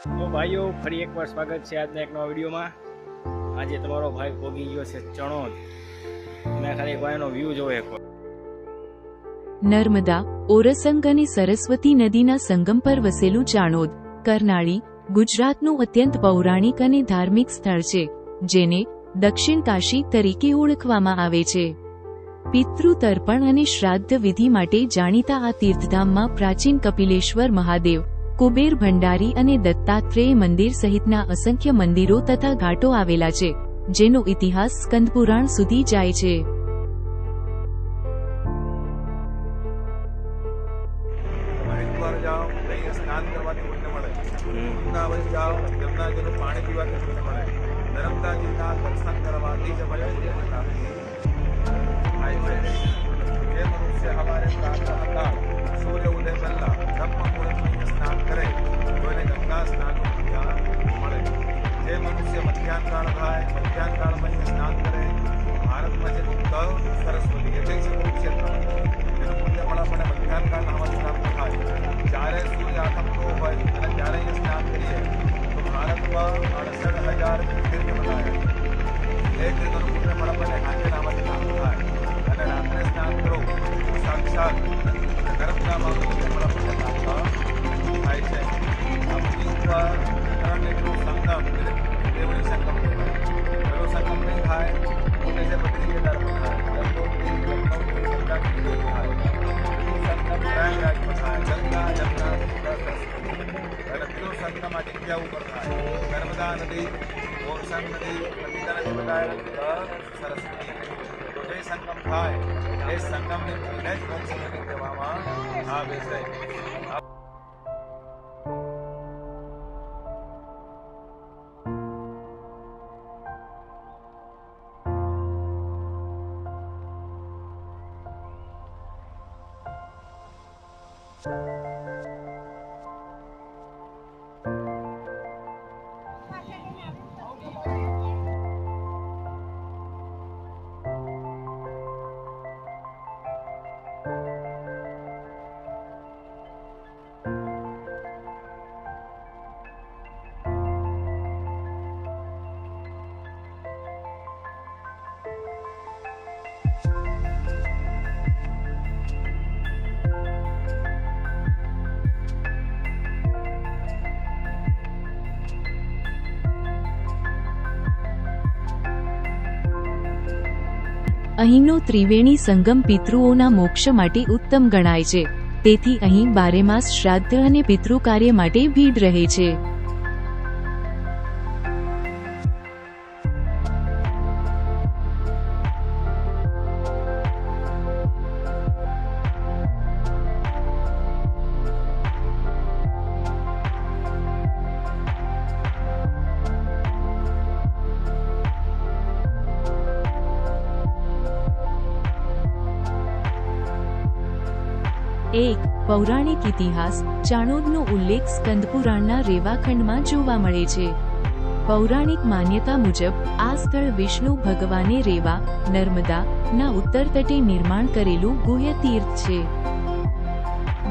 તો ભાઈઓ ફરી એકવાર સ્વાગત છે આજના એક નવા વિડીયોમાં। આજે તમારો ભાઈ પોગી ગયો છે ચણોદ। મેં ખાલી ભાઈનો વ્યૂ જોયો એકવાર। નર્મદા, ઓરસંગ અને સરસ્વતી નદીના સંગમ પર વસેલું ચાણોદ કરનાળી ગુજરાતનું અત્યંત પૌરાણિક અને ધાર્મિક સ્થળ છે, જેને દક્ષિણ કાશી તરીકે ઓળખવામાં આવે છે। પિતૃ તર્પણ અને શ્રાદ્ધ વિધિ માટે જાણીતા આ તીર્થધામમાં પ્રાચીન કપિલેશ્વર મહાદેવ, કુબેર ભંડારી અને દત્તાત્રેય મંદિર સહિતના અસંખ્ય મંદિરો તથા ઘાટો આવેલા છે, જેનો ઇતિહાસ સ્કંદપુરાણ સુધી જાય છે। હરિદ્વાર જાઓ, અહીં સ્નાન કરવાથી પુણ્ય મળે। વૃંદાવન જાઓ, યમુનાજીનું પાણી પીવાથી પુણ્ય મળે। નર્મદાજીના દર્શન કરવાથી જ મને પુણ્ય પ્રાપ્તિ થાય છે। જે મનુષ્ય હવારે પ્રાતઃ કાળ સૂર્ય ઉદય પહેલા બ્રહ્મ મુહૂર્તમાં સ્નાન કરે તો એને ગંગા સ્નાનનું પુણ્ય મળે। જે મનુષ્ય મધ્યાહન કાળ થાય, મધ્યાહન કાળમાં સ્નાન કરે, ભારતમાં જે મુક્ત સરસ્વતી એટલે છે કુરુક્ષેત્રમાં એનું પુણ્ય મળે। આપણે મધ્યાહન કાળ નામથી પ્રાપ્ત થાય। જ્યારે સૂર્ય આથમતો હોય અને ત્યારે એ સ્નાન કરીએ તો ભારતમાં 68,000 તીર્થ બનાવે। એક તીર્થનું પુણ્ય મળે આપણને હાજર નામથી પ્રાપ્ત થાય। અને રાત્રે સ્નાન કરો તો સાક્ષાત નર્મદામાં પુણ્ય મળે આપણને પ્રાપ્ત થાય છે। આપણી ઉપર ત્રણ સંગમ દેવળી સંગમ કહેવાય। પેલો સંગમ નહીં થાય પુણ્ય છે બધી જગ્યાએ દર્પણ થાય। ગંગોત્રી, યમનોત્રી, ગંગાત્રી થાય। સંગમ પ્રયાગરાજમાં થાય। ગંગા, યમુના, સરસ્વતી અને પેલો સંગમ આ જગ્યા ઉપર થાય। નર્મદા નદી, ઓરસંગ નદી, નદીના નદી બધા સરસ્વતી તો જે સંગમ થાય એ સંગમને પૂરીને જ મોક્ષ નદી કહેવામાં આવે છે। અહીંનો ત્રિવેણી સંગમ પિતૃઓના મોક્ષ માટે ઉત્તમ ગણાય છે, તેથી અહીં બારેમાસ શ્રાદ્ધ અને પિતૃ કાર્ય માટે ભીડ રહે છે। એક પૌરાણિક ઇતિહાસ। ચાણોદનો ઉલ્લેખ સ્કંદપુરાણના રેવાખંડમાં જોવા મળે છે। પૌરાણિક માન્યતા મુજબ આ સ્થળ વિષ્ણુ ભગવાને રેવા, નર્મદા ના ઉત્તર તટે નિર્માણ કરેલું ગુહ્ય તીર્થ છે।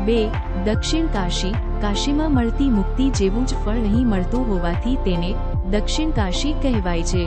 2. દક્ષિણ કાશી। કાશીમાં મળતી મુક્તિ જેવું જ ફળ અહીં મળતું હોવાથી તેને દક્ષિણ કાશી કહેવાય છે।